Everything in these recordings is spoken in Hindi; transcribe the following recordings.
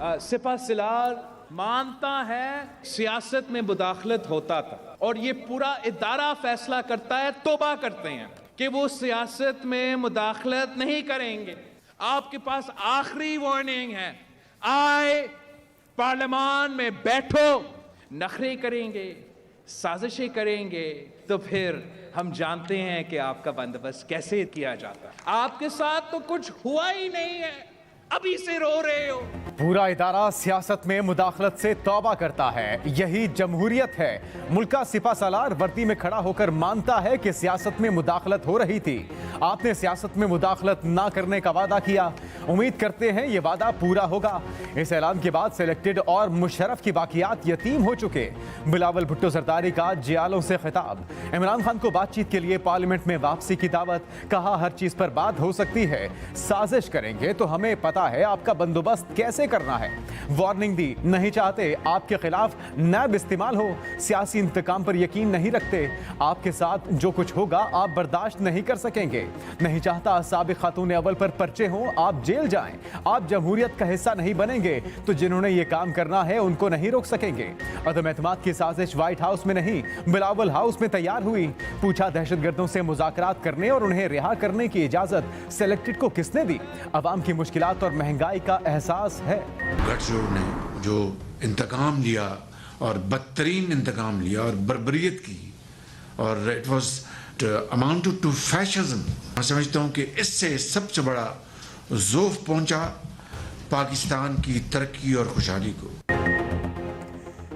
सिपा सलार मानता है सियासत में मुदाखलत होता था और ये पूरा इदारा फैसला करता है, तौबा करते हैं कि वो सियासत में मुदाखलत नहीं करेंगे। आपके पास आखिरी वार्निंग है, आए पार्लियामान में बैठो, नखरे करेंगे, साजिशें करेंगे तो फिर हम जानते हैं कि आपका बंदोबस्त कैसे किया जाता है। आपके साथ तो कुछ हुआ ही नहीं है, अभी से रो रहे हो। पूरा इदारा सियासत में मुदाखलत से तौबा करता है, यही जमहूरियत है। मुल्क का सिपा सालार वर्दी में खड़ा होकर मानता है कि सियासत में मुदाखलत हो रही थी। आपने सियासत में मुदाखलत ना करने का वादा किया, उम्मीद करते हैं ये वादा पूरा होगा। इस ऐलान के बाद सिलेक्टेड और मुशर्रफ की बाकियात यतीम हो चुके। बिलावल भुट्टो जरदारी का जियालों से खिताब, इमरान खान को बातचीत के लिए पार्लियामेंट में वापसी की दावत, कहा हर चीज पर बात हो सकती है, साजिश करेंगे तो हमें पता है आपका बंदोबस्त कैसे करना है। वार्निंग दी, नहीं चाहते आपके खिलाफ नैब इस्तेमाल हो, सियासी इंतकाम पर यकीन नहीं रखते, आपके साथ जो कुछ होगा आप बर्दाश्त नहीं कर सकेंगे। नहीं चाहता साबिक खातून अव्वल पर पर्चे हों, आप जेल जाएं, आप जमहूरियत का हिस्सा नहीं बनेंगे तो जिन्होंने ये काम करना है उनको नहीं रोक सकेंगे। अदम एतमाद की साजिश व्हाइट हाउस में नहीं, बिलावल हाउस में तैयार हुई। पूछा दहशतगर्दों से मुज़ाकरात करने और उन्हें रिहा करने की इजाजत सिलेक्टेड को किसने दी? अवाम की मुश्किलात और महंगाई का एहसास है। गठजोड़ ने जो इंतकाम लिया और बदतरीन इंतकाम लिया और बर्बरियत की, और it was amounted to fascism. मैं समझता हूँ कि इससे सबसे बड़ा ज़ोफ पहुंचा पाकिस्तान की तरक्की और खुशहाली को।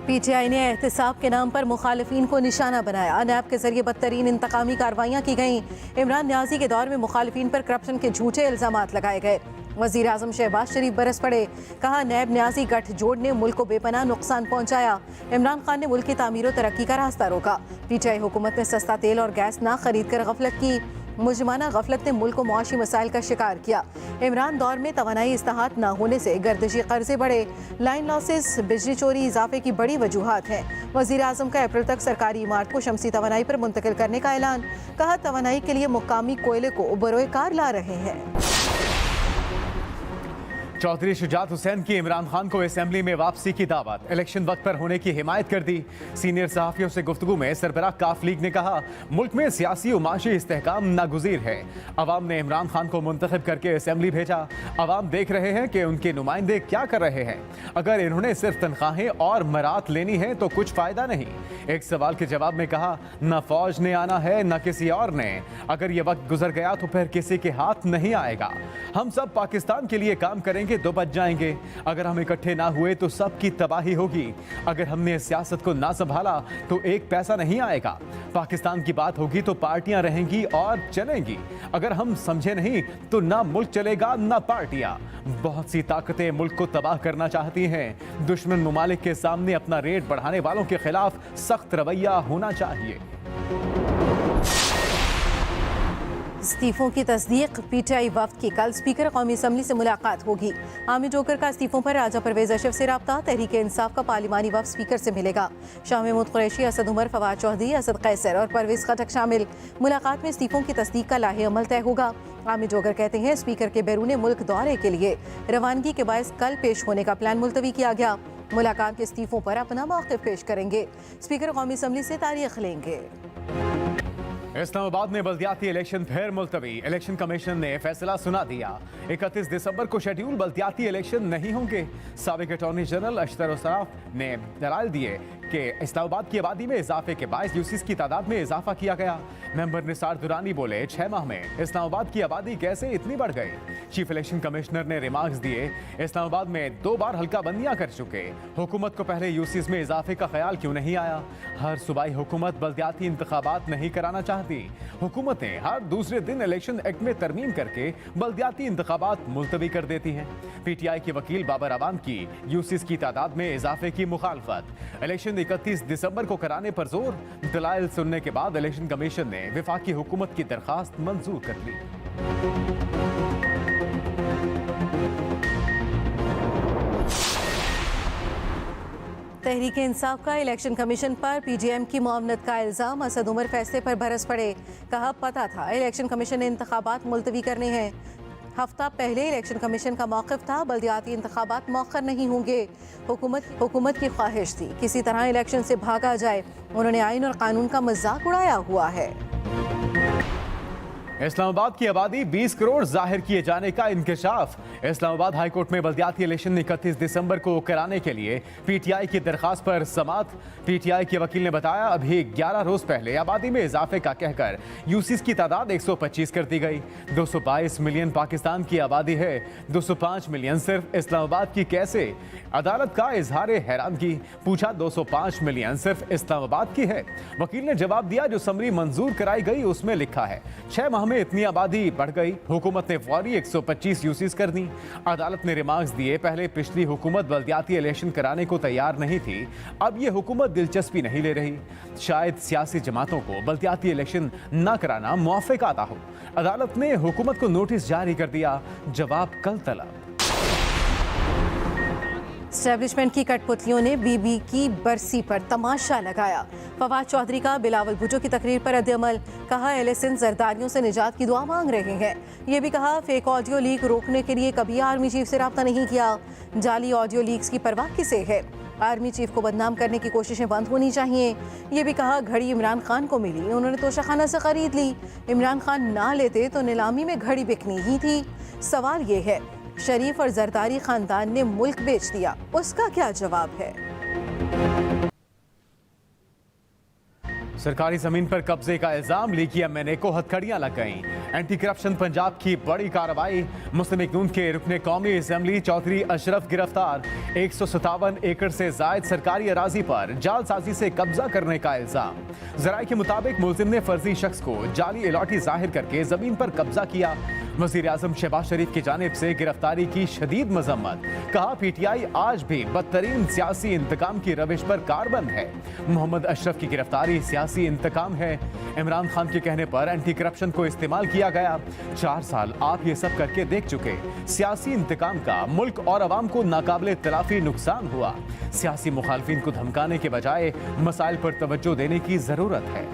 पीटीआई ने एहतिसाब के नाम पर मुखालिफिन को निशाना बनाया, नैब के जरिए बदतरीन इंतकामी कार्रवाइयाँ की गईं। इमरान न्याजी के दौर में मुखालिफिन पर करप्शन के झूठे इल्जामात लगाए गए। वज़ीर आज़म शहबाज शरीफ बरस पड़े, कहा नैब न्याजी गठजोड़ ने मुल्क को बेपनाह नुकसान पहुंचाया। इमरान खान ने मुल्क की तामीर और तरक्की का रास्ता रोका। पीटीआई हुकूमत ने सस्ता तेल और गैस ना खरीद कर गफलत की। मुजरिमाना गफलत ने मुल्क को मुआशी मसाइल का शिकार किया। इमरान दौर में तवानाई इस्तेहात न होने से गर्दिशी कर्जे बढ़े, लाइन लॉसेस, बिजली चोरी इजाफे की बड़ी वजूहात हैं। वज़ीर आज़म का अप्रैल तक सरकारी इमारत को शमसी तवानाई पर मुंतकिल करने का ऐलान, कहा तवानाई के लिए मुकामी कोयले को बरोए कार ला रहे हैं। चौधरी शुजात हुसैन की इमरान खान को असेंबली में वापसी की दावत, इलेक्शन वक्त पर होने की हिमायत कर दी। सीनियर सहाफ़ियों से गुफ्तगू में सरबराह काफ लीग ने कहा मुल्क में सियासी और माशी इस्तेहकाम नागुज़ीर है। अवाम ने इमरान खान को मुंतखब करके असेंबली भेजा। अवाम देख रहे हैं कि उनके नुमाइंदे क्या कर रहे हैं। अगर इन्होंने सिर्फ तनख्वाहें और मरात लेनी है तो कुछ फ़ायदा नहीं। एक सवाल के जवाब में कहा न फौज ने आना है न किसी और ने, अगर ये वक्त गुजर गया तो फिर किसी के हाथ नहीं आएगा। हम सब पाकिस्तान के लिए काम करेंगे तो बच जाएंगे। अगर हम इकट्ठे ना हुए तो सबकी तबाही होगी। अगर हमने सियासत को ना संभाला तो एक पैसा नहीं आएगा। पाकिस्तान की बात होगी तो पार्टियां रहेंगी और चलेंगी। अगर हम समझे नहीं तो ना मुल्क चलेगा ना पार्टियां। बहुत सी ताकतें मुल्क को तबाह करना चाहती हैं। दुश्मन मुमालिक के सामने अपना रेट बढ़ाने वालों के खिलाफ सख्त रवैया होना चाहिए। इस्तीफों की तस्दीक, पीटीआई वफ्द की कल स्पीकर कौमी असम्बली से मुलाकात होगी। आमिर जोकर का इस्तीफों पर राजा परवेज अशरफ से रब्ता, तहरीक इंसाफ का पार्लिमानी वफ्द स्पीकर से मिलेगा। शाह महमूद कुरैशी, असद उमर, फवाद चौधरी, असद कैसर और परवेज खटक शामिल। मुलाकात में इस्तीफों की तस्दीक का लाहे अमल तय होगा। आमिर जोकर कहते हैं स्पीकर के बैरून मुल्क दौरे के लिए रवानगी के बायस कल पेश होने का प्लान मुलतवी किया गया। मुलाकात के इस्तीफों पर अपना मौक़िफ़ पेश करेंगे। स्पीकर कौमी असम्बली से तारीख लेंगे। इस्लामाबाद में बल्दियाती इलेक्शन फिर मुलतवी, इलेक्शन कमीशन ने फैसला सुना दिया। 31 दिसंबर को शेड्यूल बल्दियाती इलेक्शन नहीं होंगे। साबिक अटॉर्नी जनरल अशतर उसराफ ने दलाल दिए कि इस्लामाबाद की आबादी में इजाफे के बायस यूसीस की तादाद में इजाफा किया गया। मेंबर निसार दुरानी बोले 6 माह में इस्लामाबाद की आबादी कैसे इतनी बढ़ गई। चीफ इलेक्शन कमिश्नर ने रिमार्क्स दिए इस्लामाबाद में 2 बार हल्का बंदियां कर चुके, हुकूमत को पहले यूसीस में इजाफे का ख्याल क्यों नहीं आया। हर सूबाई हुकूमत बल्दियाती इंतखाबात नहीं कराना चाहती। हुकूमतें हर दूसरे दिन इलेक्शन एक्ट में तरमीम करके बल्दियाती इंतखाबात मुलतवी कर देती हैं। पीटीआई के वकील बाबर अवान की यूसीस की तादाद में इजाफे की मुखालफत। इलेक्शन 31 दिसंबर को कराने पर जोर, दलाइल सुनने के बाद इलेक्शन कमीशन ने विफाकी हुकूमत की दरखास्त मंजूर कर ली। तहरीक इंसाफ का इलेक्शन कमीशन पर पीजीएम की मुआवनत का इल्ज़ाम, असद उमर फैसले पर बरस पड़े। कहा पता था इलेक्शन कमीशन ने इंतखाबात मुलतवी करने हैं। हफ्ता पहले इलेक्शन कमीशन का मौक़िफ़ था बल्दियाती इंतखाबात मौखर नहीं होंगे। हुकूमत की ख्वाहिश थी किसी तरह इलेक्शन से भागा जाए। उन्होंने आइन और कानून का मजाक उड़ाया हुआ है। इस्लामाबाद की आबादी 20 करोड़ जाहिर किए जाने का इंकशाफ। इस्लामाबाद हाई कोर्ट में बल्दियाती इलेक्शन 31 दिसंबर को कराने के लिए पीटीआई की दरखास्त पर समात। पीटीआई के वकील ने बताया अभी 11 रोज पहले आबादी में इजाफे का कहकर यूसीस की तादाद 125 कर दी गई। 222 मिलियन पाकिस्तान की आबादी है, 205 मिलियन सिर्फ इस्लामाबाद की। कैसे? अदालत का इजहार हैरानगी। पूछा 205 मिलियन सिर्फ इस्लामाबाद की है। वकील ने जवाब दिया जो समरी मंजूर कराई गई उसमें लिखा है 6 माह में इतनी आबादी बढ़ गई। हुकूमत ने फौरी 125 यूसीस कर दी। अदालत ने रिमार्क्स दिए पहले पिछली हुकूमत बल्दियाती इलेक्शन कराने को तैयार नहीं थी, अब ये हुकूमत दिलचस्पी नहीं ले रही। शायद सियासी जमातों को बल्दियाती इलेक्शन न कराना मुआफ़िक आता हो। अदालत ने हुकूमत को नोटिस जारी कर दिया, जवाब कल तलब। एस्टेब्लिशमेंट की कठपुतलियों ने बीबी की बरसी पर तमाशा लगाया। फवाद चौधरी का बिलावल भुट्टो की तकरीर पर रद्द-ए-अमल। कहा एहले-सिंध जरदारियों से निजात की दुआ मांग रहे हैं। ये भी कहा फेक ऑडियो लीक रोकने के लिए कभी आर्मी चीफ से रब्ता नहीं किया। जाली ऑडियो लीक्स की परवाह किसे है? आर्मी चीफ को बदनाम करने की कोशिशें बंद होनी चाहिए। ये भी कहा घड़ी इमरान खान को मिली, उन्होंने तोशाखाना से खरीद ली। इमरान खान ना लेते तो नीलामी में घड़ी बिकनी ही थी। सवाल ये है शरीफ और जरदारी खानदान ने मुल्क बेच दिया, उसका क्या जवाब है? सरकारी जमीन पर कब्जे का इल्जाम लीगी एमएनए को हथकड़ियां लग गईं। एंटी करप्शन पंजाब की बड़ी कार्रवाई। मुस्लिम लीग नून के रुकने कौमी असेंबली चौधरी अशरफ गिरफ्तार। 157 एकड़ से जायद सरकारी अराजी पर जालसाजी से कब्जा करने का इल्जाम। जराये के मुताबिक मुलजिम ने फर्जी शख्स को जाली अलॉटी जाहिर करके जमीन पर कब्जा किया। वजीर आजम शहबाज शरीफ की जानिब से गिरफ्तारी की शदीद मजम्मत। कहा पीटीआई आज भी बदतरीन सियासी इंतकाम की रविश पर कारबंद है। मोहम्मद अशरफ की गिरफ्तारी सियासी इंतकाम है। इमरान खान के कहने पर एंटी करप्शन को इस्तेमाल किया गया। 4 साल आप ये सब करके देख चुके। सियासी इंतकाम का मुल्क और अवाम को नाकाबिले तलाफी नुकसान हुआ। सियासी मुखालफिन को धमकाने के बजाय मसाइल पर तवज्जो देने की जरूरत है।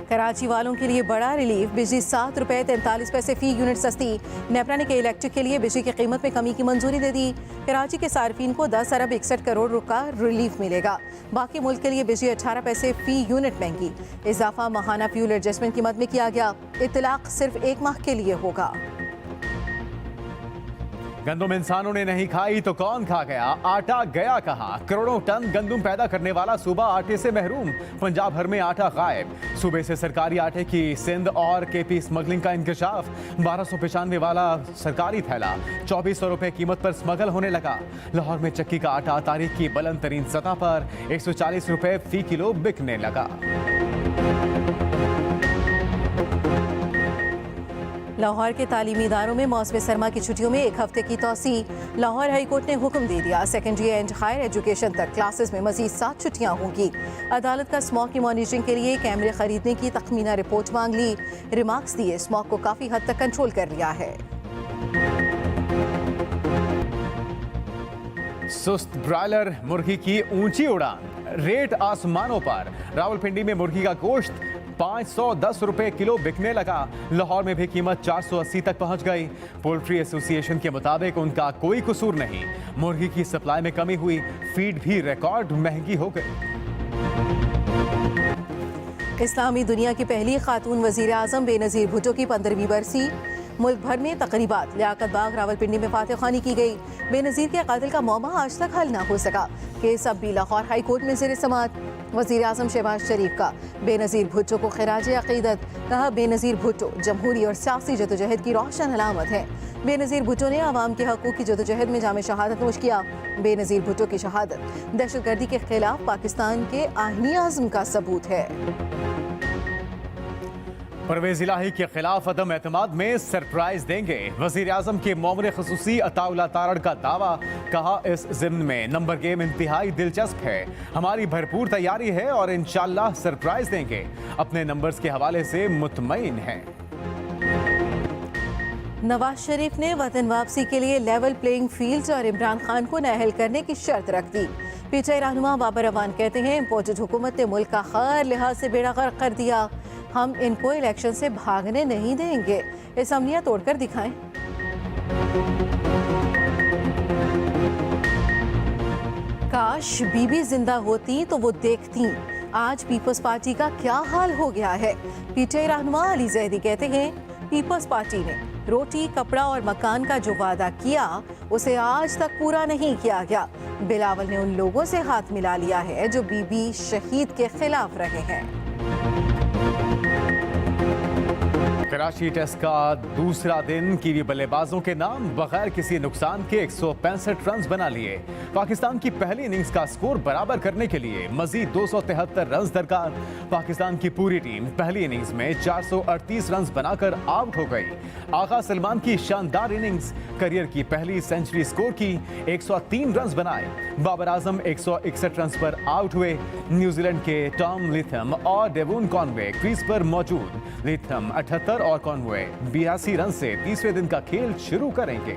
कराची वालों के लिए बड़ा रिलीफ। बिजली 7 रुपए 43 पैसे फी यूनिट सस्ती। नेपरा ने के इलेक्ट्रिक के लिए बिजली की कीमत में कमी की मंजूरी दे दी। कराची के सार्फिन को 10 अरब 61 करोड़ का रिलीफ मिलेगा। बाकी मुल्क के लिए बिजली 18 पैसे फी यूनिट महंगी। इजाफा माहाना फ्यूल एडजस्टमेंट कीमत में किया गया। इतलाक सिर्फ 1 माह के लिए होगा। गंदुम इंसानों ने नहीं खाई तो कौन खा गया? आटा गया कहां? करोड़ों टन गंदुम पैदा करने वाला सूबा आटे से महरूम। पंजाब भर में आटा गायब। सूबे से सरकारी आटे की सिंध और केपी स्मगलिंग का इंकशाफ। 1295 वाला सरकारी थैला 2400 रुपए कीमत पर स्मगल होने लगा। लाहौर में चक्की का आटा तारीख की बुलंद तरीन सतह पर 140 रुपए फी किलो बिकने लगा। लाहौर के तालीमी इदारों में मौसम सरमा की छुट्टियों में 1 हफ्ते की तौसी। लाहौर हाई कोर्ट ने हुक्म दे दिया सेकेंडरी एंड हायर एजुकेशन तक क्लासेस में मजीद 7 छुट्टियां होंगी। अदालत का स्मॉग की मॉनिटरिंग के लिए कैमरे खरीदने की तखमीना रिपोर्ट मांग ली। रिमार्क्स दिए स्मॉग को काफी हद तक कंट्रोल कर लिया है। सुस्त ब्रायलर मुर्गी की ऊंची उड़ान। रेट आसमानों पर। रावलपिंडी में मुर्गी का गोश्त 510 रुपए किलो बिकने लगा। लाहौर में भी कीमत 480 तक पहुंच गई। पोल्ट्री एसोसिएशन के मुताबिक उनका कोई कसूर नहीं। मुर्गी की सप्लाई में कमी हुई, फीड भी रिकॉर्ड महंगी हो गई। इस्लामी दुनिया की पहली खातून वजीर आजम बेनजीर भुट्टो की 15वीं बरसी। मुल्क भर में तकरीबात। लियाकत बाग रावलपिंडी में फातह खानी की गई। बेनजीर के कातिल का मौमा आज तक हल न हो सका। केस अब भी लाहौर हाई कोर्ट में ज़ेर समाअत। वजीर आजम शहबाज शरीफ का बेनजीर भुट्टो को खिराज अकीदत। कहा बेनजीर भुट्टो जमहूरी और सियासी जदोजहद की रोशन अलामत है। बेनजीर भुट्टो ने आवाम के हकूक़ की जदोजहद में जामे शहादत नोश किया। बेनजीर भुट्टो की शहादत दहशतगर्दी के खिलाफ पाकिस्तान के आईनी आज़म का सबूत है। परवेज इलाही के खिलाफ अदम एतमाद में सरप्राइज देंगे। वजीर आजम के मोमन खसूसी अताउल्ला तारड़ का दावा। कहा इस ज़िम्न में नंबर गेम इंतहाई दिलचस्प है। हमारी भरपूर तैयारी है और इंशाअल्लाह सरप्राइज देंगे। अपने नंबर्स के हवाले से मुतमईन हैं। नवाज शरीफ ने वतन वापसी के लिए लेवल प्लेइंग फील्ड और इमरान खान को नाअहल करने की शर्त रख दी। पीटीआई रहनुमा बाबर अवान कहते हैं इम्पोर्टेड हुकूमत ने मुल्क का हर लिहाज से बेड़ा गर्क कर दिया। हम इनको इलेक्शन से भागने नहीं देंगे। असम्बलियां तोड़कर दिखाएं। काश बीबी जिंदा होती तो वो देखती आज पीपल्स पार्टी का क्या हाल हो गया है। पीटीआई रहनुमा अली जैदी कहते हैं पीपल्स पार्टी ने रोटी, कपड़ा और मकान का जो वादा किया उसे आज तक पूरा नहीं किया गया। बिलावल ने उन लोगों से हाथ मिला लिया है जो बीबी शहीद के खिलाफ रहे हैं। कराची टेस्ट का दूसरा दिन कीवी बल्लेबाजों के नाम बगैर किसी नुकसान के 165 रन बना लिए। पाकिस्तान की पहली इनिंग्स का स्कोर बराबर करने के लिए मजीद 273 रन दरकार। पाकिस्तान की पूरी टीम पहली इनिंग्स में 438 रन बनाकर आउट हो गई। आगा सलमान की शानदार इनिंग्स, करियर की पहली सेंचुरी स्कोर की, 103 रन बनाए। बाबर आजम 161 रन पर आउट हुए। न्यूजीलैंड के टॉम लिथम और डेवोन कॉनवे क्रीज पर मौजूद। लिथम 78 और कॉनवे 82 रन से तीसरे दिन का खेल शुरू करेंगे।